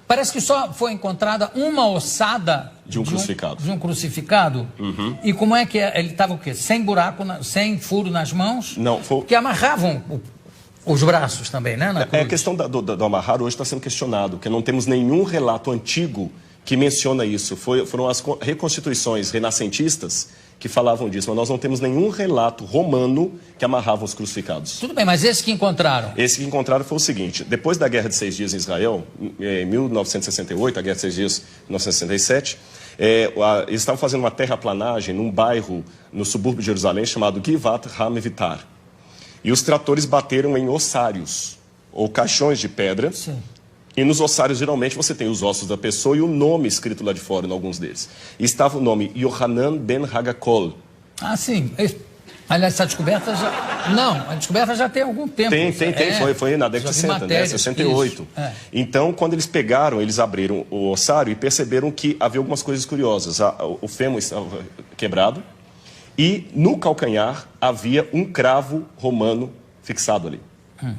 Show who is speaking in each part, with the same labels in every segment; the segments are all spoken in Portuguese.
Speaker 1: Parece que só foi encontrada uma ossada
Speaker 2: de um crucificado.
Speaker 1: De um crucificado?
Speaker 2: Uhum.
Speaker 1: E como é que ele estava o quê? Sem buraco, sem furo nas mãos?
Speaker 2: Não, foi...
Speaker 1: Porque amarravam os braços também, né?
Speaker 2: A questão do amarrar hoje está sendo questionado, porque não temos nenhum relato antigo que menciona isso. Foram as reconstituições renascentistas que falavam disso, mas nós não temos nenhum relato romano que amarrava os crucificados.
Speaker 1: Tudo bem, mas esse que encontraram?
Speaker 2: Esse que encontraram foi o seguinte: depois da Guerra de 6 Dias em Israel, em 1968, a Guerra de 6 Dias em 1967, eles estavam fazendo uma terraplanagem num bairro no subúrbio de Jerusalém chamado Givat HaMevitar. E os tratores bateram em ossários, ou caixões de pedra.
Speaker 1: Sim. E
Speaker 2: nos ossários, geralmente, você tem os ossos da pessoa e o nome escrito lá de fora, em alguns deles. E estava o nome Yohanan ben Hagakol.
Speaker 1: Ah, sim. Aliás, essa descoberta já... Não, a descoberta já tem algum tempo.
Speaker 2: Tem. Foi na década de 60, né? 68. Então, quando eles pegaram, eles abriram o ossário e perceberam que havia algumas coisas curiosas. O fêmur estava quebrado e no calcanhar havia um cravo romano fixado ali.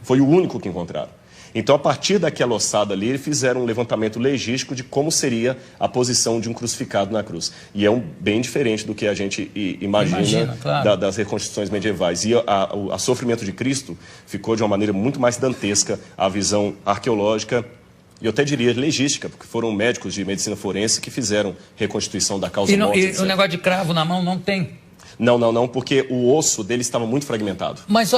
Speaker 2: Foi o único que encontraram. Então, a partir daquela ossada ali, eles fizeram um levantamento legístico de como seria a posição de um crucificado na cruz. E é bem diferente do que a gente imagina claro. Das reconstruções medievais. E o sofrimento de Cristo ficou de uma maneira muito mais dantesca, a visão arqueológica, e eu até diria legística, porque foram médicos de medicina forense que fizeram reconstituição da causa morte.
Speaker 1: E o negócio de cravo na mão não tem?
Speaker 2: Não, porque o osso dele estava muito fragmentado.
Speaker 1: Mas,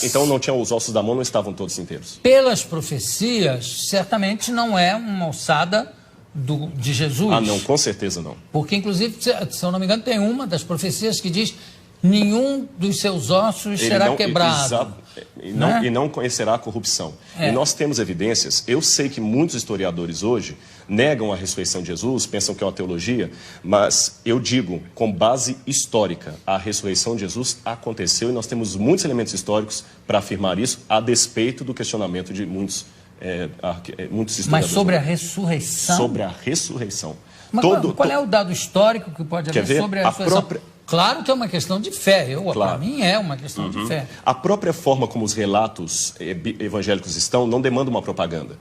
Speaker 2: então não tinha, os ossos da mão não estavam todos inteiros.
Speaker 1: Pelas profecias, certamente não é uma ossada de Jesus.
Speaker 2: Ah, não, com certeza não.
Speaker 1: Porque, inclusive, se eu não me engano, tem uma das profecias que diz: nenhum dos seus ossos será quebrado.
Speaker 2: E não conhecerá a corrupção. E nós temos evidências. Eu sei que muitos historiadores hoje negam a ressurreição de Jesus, pensam que é uma teologia, mas eu digo, com base histórica, a ressurreição de Jesus aconteceu e nós temos muitos elementos históricos para afirmar isso, a despeito do questionamento de muitos historiadores.
Speaker 1: Mas sobre a ressurreição?
Speaker 2: Sobre a ressurreição.
Speaker 1: Mas qual é o dado histórico que pode haver sobre a ressurreição? Claro que é uma questão de fé. Para mim é uma questão de fé.
Speaker 2: A própria forma como os relatos evangélicos estão não demanda uma propaganda.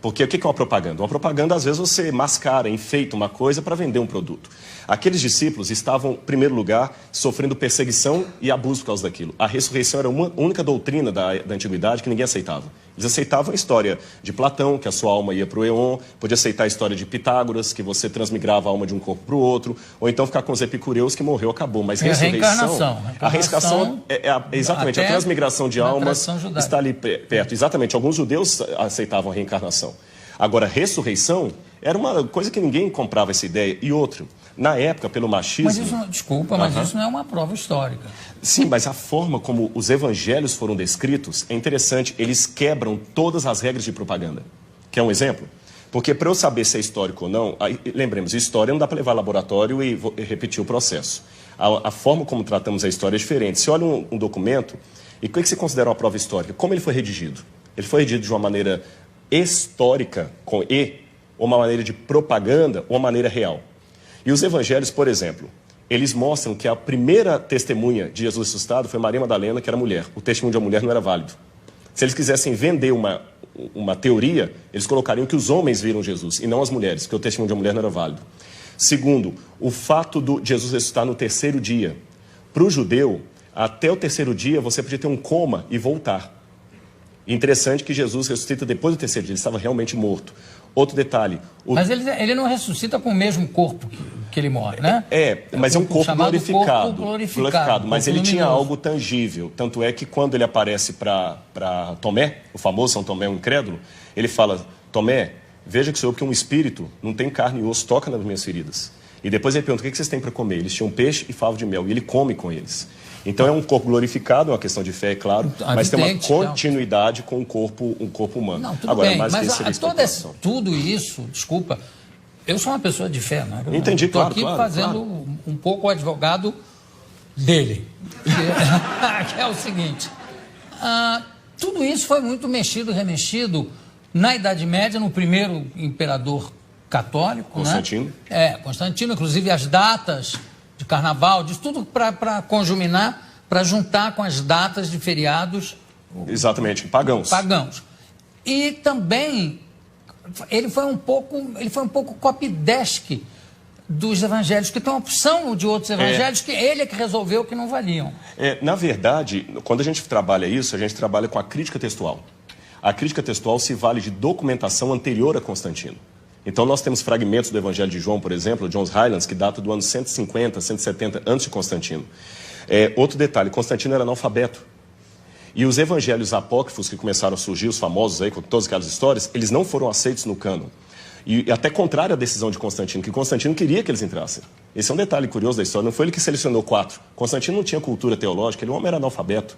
Speaker 2: Porque o que é uma propaganda? Uma propaganda, às vezes, você mascara, enfeita uma coisa para vender um produto. Aqueles discípulos estavam, em primeiro lugar, sofrendo perseguição e abuso por causa daquilo. A ressurreição era uma única doutrina da antiguidade que ninguém aceitava. Eles aceitavam a história de Platão, que a sua alma ia para o Éon, podia aceitar a história de Pitágoras, que você transmigrava a alma de um corpo para o outro, ou então ficar com os epicureus, que morreu, acabou. Mas ressurreição... A reencarnação exatamente, a transmigração de almas está ali perto. Exatamente, alguns judeus aceitavam a reencarnação. Agora, ressurreição era uma coisa que ninguém comprava essa ideia. E outro, na época, pelo machismo...
Speaker 1: Mas isso, desculpa, mas isso não é uma prova histórica.
Speaker 2: Sim, mas a forma como os evangelhos foram descritos é interessante. Eles quebram todas as regras de propaganda. Quer um exemplo? Porque para eu saber se é histórico ou não, lembremos, história não dá para levar ao laboratório e repetir o processo. A forma como tratamos a história é diferente. Você olha um documento, e o que você considera uma prova histórica? Como ele foi redigido? Ele foi redigido de uma maneira histórica, com E, ou uma maneira de propaganda, ou uma maneira real. E os evangelhos, por exemplo, eles mostram que a primeira testemunha de Jesus ressuscitado foi Maria Madalena, que era mulher. O testemunho de uma mulher não era válido. Se eles quisessem vender uma teoria, eles colocariam que os homens viram Jesus, e não as mulheres, porque o testemunho de uma mulher não era válido. Segundo, o fato de Jesus ressuscitar no terceiro dia. Para o judeu, até o terceiro dia, você podia ter um coma e voltar. Interessante que Jesus ressuscita depois do terceiro dia, ele estava realmente morto. Outro detalhe...
Speaker 1: Mas ele não ressuscita com o mesmo corpo que ele morre, né?
Speaker 2: Mas é um corpo glorificado.
Speaker 1: Glorificado,
Speaker 2: mas ele tinha algo tangível. Tanto é que quando ele aparece para Tomé, o famoso São Tomé, o incrédulo, ele fala: Tomé, veja que sou eu, que um espírito não tem carne e osso, toca nas minhas feridas. E depois ele pergunta: o que vocês têm para comer? Eles tinham peixe e favo de mel, e ele come com eles. Então é um corpo glorificado, é uma questão de fé, é claro, mas tem uma continuidade com um corpo humano.
Speaker 1: Não, tudo bem, mas tudo isso, desculpa, eu sou uma pessoa de fé, né?
Speaker 2: Entendi,
Speaker 1: claro. Estou aqui fazendo um pouco o advogado dele, que é o seguinte: tudo isso foi muito mexido, remexido na Idade Média, no primeiro imperador católico,
Speaker 2: Constantino.
Speaker 1: Né? Constantino, inclusive as datas de carnaval, disso tudo para conjuminar, para juntar com as datas de feriados.
Speaker 2: Exatamente, pagãos.
Speaker 1: E também ele foi um pouco copydesk dos evangelhos, que tem uma opção de outros evangelhos que ele é que resolveu que não valiam.
Speaker 2: Na verdade, quando a gente trabalha isso, a gente trabalha com a crítica textual. A crítica textual se vale de documentação anterior a Constantino. Então, nós temos fragmentos do Evangelho de João, por exemplo, John's Highlands, que data do ano 150, 170 antes de Constantino. Outro detalhe, Constantino era analfabeto. E os evangelhos apócrifos que começaram a surgir, os famosos aí, com todas aquelas histórias, eles não foram aceitos no cânon. E até contrário à decisão de Constantino, que Constantino queria que eles entrassem. Esse é um detalhe curioso da história, não foi ele que selecionou 4. Constantino não tinha cultura teológica, ele, o homem era analfabeto.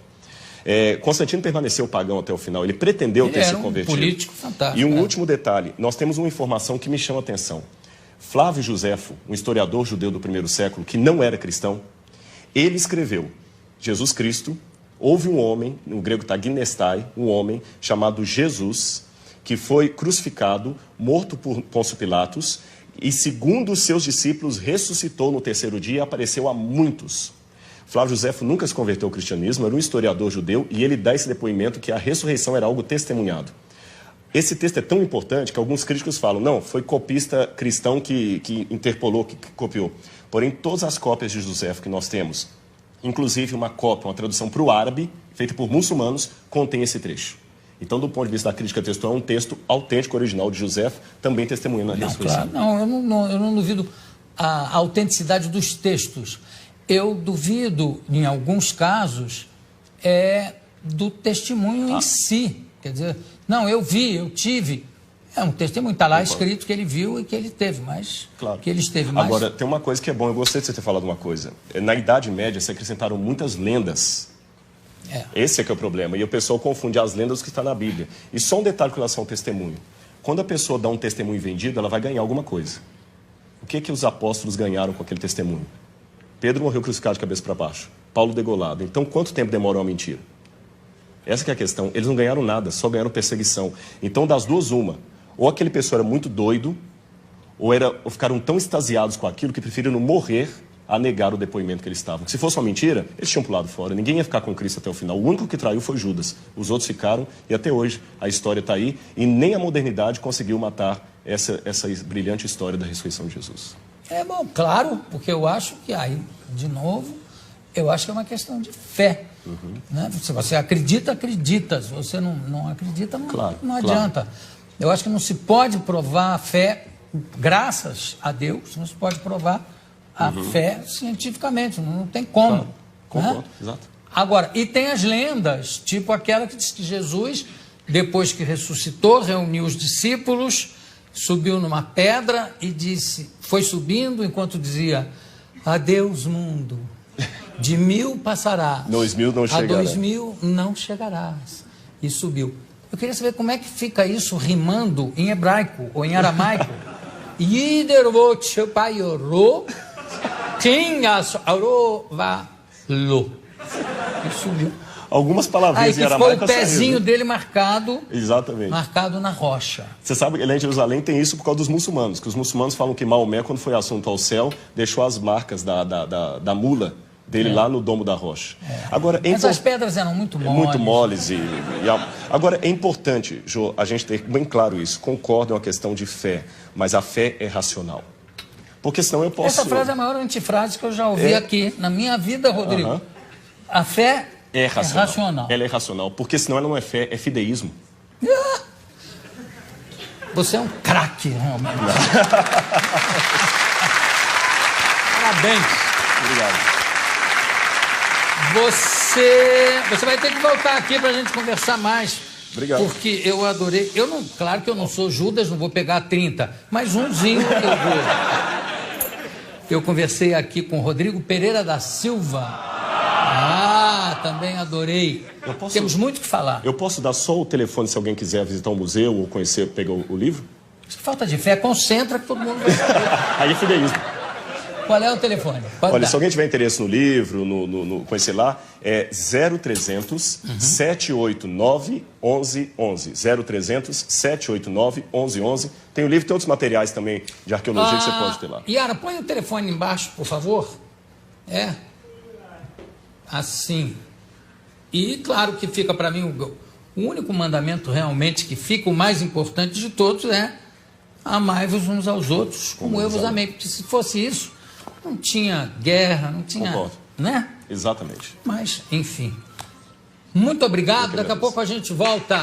Speaker 2: Constantino permaneceu pagão até o final, ele pretendeu ter se convertido.
Speaker 1: Um político fantástico.
Speaker 2: E um último detalhe, nós temos uma informação que me chama a atenção. Flávio Josefo, um historiador judeu do primeiro século, que não era cristão, ele escreveu, Jesus Cristo, houve um homem, no grego está ginestai, um homem chamado Jesus, que foi crucificado, morto por Pôncio Pilatos, e segundo os seus discípulos, ressuscitou no terceiro dia e apareceu a muitos. Flávio Josefo nunca se converteu ao cristianismo, era um historiador judeu, e ele dá esse depoimento que a ressurreição era algo testemunhado. Esse texto é tão importante que alguns críticos falam, não, foi copista cristão que interpolou, que copiou. Porém, todas as cópias de Josefo que nós temos, inclusive uma cópia, uma tradução para o árabe, feita por muçulmanos, contém esse trecho. Então, do ponto de vista da crítica textual, é um texto autêntico, original de Josefo, também testemunhando a ressurreição.
Speaker 1: Claro, eu não duvido a autenticidade dos textos. Eu duvido, em alguns casos, do testemunho em si. Quer dizer, não, eu vi, eu tive. É um testemunho, está lá escrito que ele viu e que ele teve, mas
Speaker 2: claro.
Speaker 1: Que ele esteve mais...
Speaker 2: Agora, tem uma coisa que é bom, eu gostei de você ter falado uma coisa. Na Idade Média, se acrescentaram muitas lendas. Esse é que é o problema. E o pessoal confunde as lendas que está na Bíblia. E só um detalhe com relação ao testemunho. Quando a pessoa dá um testemunho vendido, ela vai ganhar alguma coisa. O que os apóstolos ganharam com aquele testemunho? Pedro morreu crucificado de cabeça para baixo. Paulo degolado. Então, quanto tempo demora uma mentira? Essa que é a questão. Eles não ganharam nada, só ganharam perseguição. Então, das duas, uma. Ou aquele pessoa era muito doido, ou ficaram tão extasiados com aquilo que preferiram morrer a negar o depoimento que eles estavam. Se fosse uma mentira, eles tinham pulado fora. Ninguém ia ficar com Cristo até o final. O único que traiu foi Judas. Os outros ficaram, e até hoje a história está aí, e nem a modernidade conseguiu matar essa brilhante história da ressurreição de Jesus.
Speaker 1: Bom, claro, porque eu acho que aí, de novo, eu acho que é uma questão de fé. Né? Se você acredita, acredita. Se você não acredita, não adianta. Eu acho que não se pode provar a fé, graças a Deus, não se pode provar a fé cientificamente, não tem como.
Speaker 2: Claro. Concordo,
Speaker 1: né?
Speaker 2: Exato.
Speaker 1: Agora, e tem as lendas, tipo aquela que diz que Jesus, depois que ressuscitou, reuniu os discípulos, subiu numa pedra e disse, foi subindo enquanto dizia, adeus mundo, de 1000 passarás,
Speaker 2: 2000 não chegará.
Speaker 1: A 2000 não chegarás. E subiu. Eu queria saber como é que fica isso rimando em hebraico ou em aramaico. Yidervot shepayoro tinhas arovalo. E subiu.
Speaker 2: Algumas palavrinhas em aramaico.
Speaker 1: Aí foi o pezinho dele marcado.
Speaker 2: Exatamente.
Speaker 1: Marcado na rocha.
Speaker 2: Você sabe que lá em Jerusalém tem isso por causa dos muçulmanos, que os muçulmanos falam que Maomé, quando foi assunto ao céu, deixou as marcas da mula dele lá no domo da rocha. Agora,
Speaker 1: mas as pedras eram muito moles.
Speaker 2: Muito moles. Agora, é importante, Jô, a gente ter bem claro isso. Concordo, é uma questão de fé, mas a fé é racional. Porque senão eu posso...
Speaker 1: Essa frase é a maior antifrase que eu já ouvi aqui na minha vida, Rodrigo. A fé é racional.
Speaker 2: Ela é racional, porque senão ela não é fé, é fideísmo.
Speaker 1: Você é um craque, realmente. Parabéns.
Speaker 2: Obrigado.
Speaker 1: Você vai ter que voltar aqui para a gente conversar mais.
Speaker 2: Obrigado.
Speaker 1: Porque eu adorei. Claro que eu não sou Judas, não vou pegar 30, mas umzinho eu vou. Eu conversei aqui com Rodrigo Pereira da Silva. Também adorei. Temos muito o que falar.
Speaker 2: Eu posso dar só o telefone se alguém quiser visitar um museu ou conhecer, pegar o livro?
Speaker 1: Falta de fé, concentra que todo mundo vai saber.
Speaker 2: Aí é fideísmo.
Speaker 1: Qual é o telefone?
Speaker 2: Olha, se alguém tiver interesse no livro, no conhecer lá, é 0300 789 1111. 0300 789 1111. Tem o livro, tem outros materiais também de arqueologia que você pode ter lá.
Speaker 1: Yara, põe o telefone embaixo, por favor. Assim. E claro que fica para mim o único mandamento realmente que fica o mais importante de todos é amai-vos uns aos outros como eu vos amei. Porque se fosse isso, não tinha guerra, não tinha...
Speaker 2: Concordo.
Speaker 1: Né?
Speaker 2: Exatamente.
Speaker 1: Mas, enfim. Muito obrigado. Daqui a pouco a gente volta.